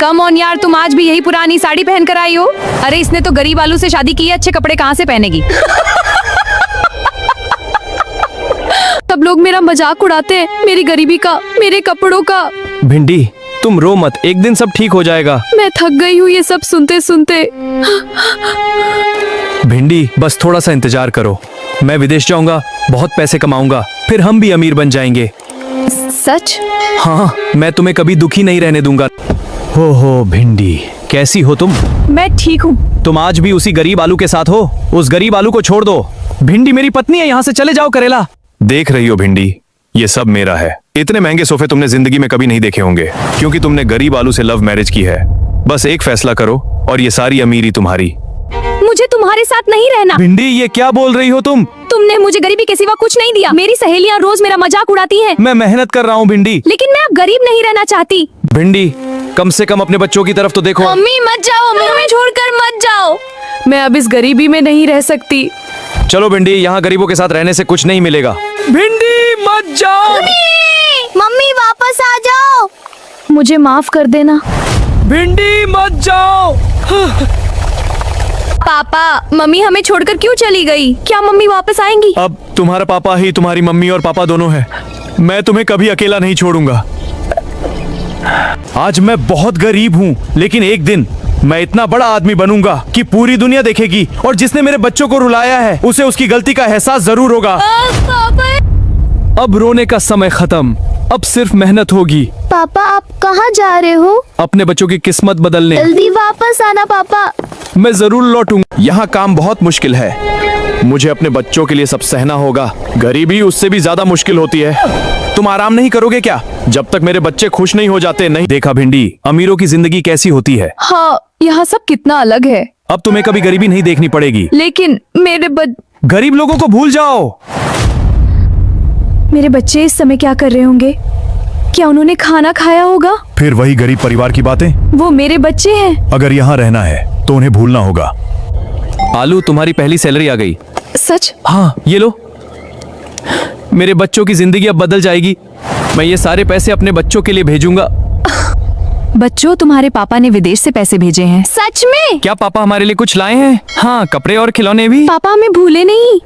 Come on यार, तुम आज भी यही पुरानी साड़ी पहन कर आई हो। अरे इसने तो गरीब आलू से शादी की है, अच्छे कपड़े कहाँ से पहनेगी। सब लोग मेरा मजाक उड़ाते हैं, मेरी गरीबी का, मेरे कपड़ों का। भिंडी तुम रो मत, एक दिन सब ठीक हो जाएगा। मैं थक गई हूँ ये सब सुनते सुनते। भिंडी बस थोड़ा सा इंतजार करो, मैं विदेश जाऊंगा, बहुत पैसे कमाऊंगा, फिर हम भी अमीर बन जाएंगे। सच? हाँ, मैं तुम्हें कभी दुखी नहीं रहने दूंगा। हो भिंडी, कैसी हो तुम? मैं ठीक हूँ। तुम आज भी उसी गरीब आलू के साथ हो? उस गरीब आलू को छोड़ दो। भिंडी मेरी पत्नी है, यहाँ से चले जाओ। करेला देख रही हो भिंडी, ये सब मेरा है। इतने महंगे सोफे तुमने जिंदगी में कभी नहीं देखे होंगे, क्योंकि तुमने गरीब आलू से लव मैरिज की है। बस एक फैसला करो और ये सारी अमीरी तुम्हारी। मुझे तुम्हारे साथ नहीं रहना। भिंडी ये क्या बोल रही हो तुम? तुमने मुझे गरीबी के सिवा कुछ नहीं दिया। मेरी सहेलियाँ रोज मेरा मजाक उड़ाती हैं। मैं मेहनत कर रहा हूँ भिंडी। लेकिन मैं अब गरीब नहीं रहना चाहती। भिंडी कम से कम अपने बच्चों की तरफ तो देखो। मम्मी मत जाओ, हमें छोड़कर मत जाओ। मैं अब इस गरीबी में नहीं रह सकती। चलो भिंडी, यहाँ गरीबों के साथ रहने से कुछ नहीं मिलेगा। भिंडी मत जाओ। मम्मी वापस आ जाओ। मुझे माफ कर देना। भिंडी मत जाओ। पापा, मम्मी हमें छोड़कर क्यों चली गई? क्या मम्मी वापस आएंगी? अब तुम्हारा पापा ही तुम्हारी मम्मी और पापा दोनों है। मैं तुम्हें कभी अकेला नहीं छोड़ूंगा। आज मैं बहुत गरीब हूँ, लेकिन एक दिन मैं इतना बड़ा आदमी बनूंगा कि पूरी दुनिया देखेगी, और जिसने मेरे बच्चों को रुलाया है उसे उसकी गलती का एहसास जरूर होगा। अब रोने का समय खत्म, अब सिर्फ मेहनत होगी। पापा आप कहाँ जा रहे हो? अपने बच्चों की किस्मत बदलने। जल्दी वापस आना पापा। मैं जरूर लौटूंगा। यहाँ काम बहुत मुश्किल है, मुझे अपने बच्चों के लिए सब सहना होगा। गरीबी उससे भी ज्यादा मुश्किल होती है। तुम आराम नहीं करोगे क्या जब तक मेरे बच्चे खुश नहीं हो जाते? नहीं देखा भिंडी, अमीरों की जिंदगी कैसी होती है। हाँ, यहाँ सब कितना अलग है। अब तुम्हें कभी गरीबी नहीं देखनी पड़ेगी। लेकिन गरीब लोगों को भूल जाओ। मेरे बच्चे इस समय क्या कर रहे होंगे? क्या उन्होंने खाना खाया होगा? फिर वही गरीब परिवार की बातें। वो मेरे बच्चे हैं। अगर यहाँ रहना है तो उन्हें भूलना होगा। आलू तुम्हारी पहली सैलरी आ गई। सच? हाँ ये लो। मेरे बच्चों की जिंदगी अब बदल जाएगी। मैं ये सारे पैसे अपने बच्चों के लिए भेजूंगा। बच्चों, तुम्हारे पापा ने विदेश से पैसे भेजे हैं। सच में? क्या पापा हमारे लिए कुछ लाए हैं? हाँ, कपड़े और खिलौने भी। पापा हमें भूले नहीं।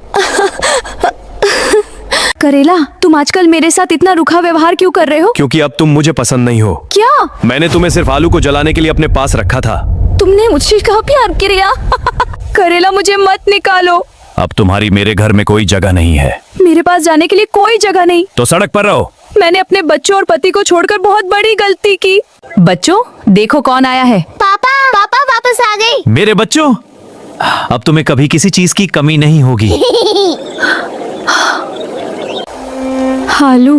करेला, तुम आजकल मेरे साथ इतना रूखा व्यवहार क्यों कर रहे हो? क्योंकि अब तुम मुझे पसंद नहीं हो। क्या? मैंने तुम्हें सिर्फ आलू को जलाने के लिए अपने पास रखा था। तुमने मुझसे कहा प्यार किया? करेला मुझे मत निकालो। अब तुम्हारी मेरे घर में कोई जगह नहीं है। मेरे पास जाने के लिए कोई जगह नहीं। तो सड़क पर रहो। मैंने अपने बच्चों और पति को छोड़कर बहुत बड़ी गलती की। बच्चों देखो कौन आया है। पापा पापा वापस आ गए। मेरे बच्चों, अब तुम्हें कभी किसी चीज की कमी नहीं होगी। आलू।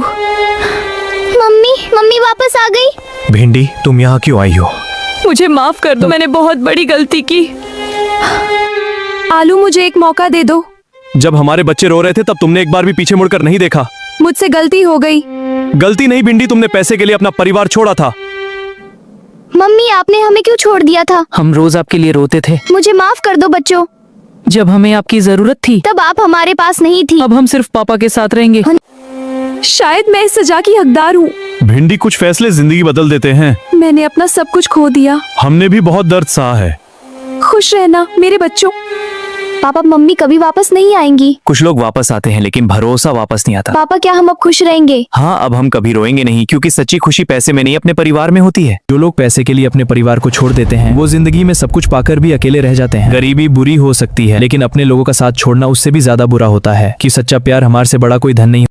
मम्मी वापस आ गई। भिंडी तुम यहाँ क्यों आई हो? मुझे माफ कर दो, मैंने बहुत बड़ी गलती की। आलू मुझे एक मौका दे दो। जब हमारे बच्चे रो रहे थे तब तुमने एक बार भी पीछे मुड़कर नहीं देखा। मुझसे गलती हो गई। गलती नहीं भिंडी, तुमने पैसे के लिए अपना परिवार छोड़ा था। मम्मी आपने हमें क्यों छोड़ दिया था? हम रोज आपके लिए रोते थे। मुझे माफ कर दो बच्चों। जब हमें आपकी जरूरत थी तब आप हमारे पास नहीं थी। अब हम सिर्फ पापा के साथ रहेंगे। शायद मैं इस सजा की हकदार हूँ। भिंडी कुछ फैसले जिंदगी बदल देते हैं। मैंने अपना सब कुछ खो दिया। हमने भी बहुत दर्द सहा है। खुश रहना मेरे बच्चों। पापा मम्मी कभी वापस नहीं आएंगी। कुछ लोग वापस आते हैं लेकिन भरोसा वापस नहीं आता। पापा क्या हम अब खुश रहेंगे? हाँ, अब हम कभी रोएंगे नहीं, क्योंकि सच्ची खुशी पैसे में नहीं अपने परिवार में होती है। जो लोग पैसे के लिए अपने परिवार को छोड़ देते हैं वो जिंदगी में सब कुछ पाकर भी अकेले रह जाते हैं। गरीबी बुरी हो सकती है, लेकिन अपने लोगों का साथ छोड़ना उससे भी ज्यादा बुरा होता है। कि सच्चा प्यार हमारे से बड़ा कोई धन नहीं।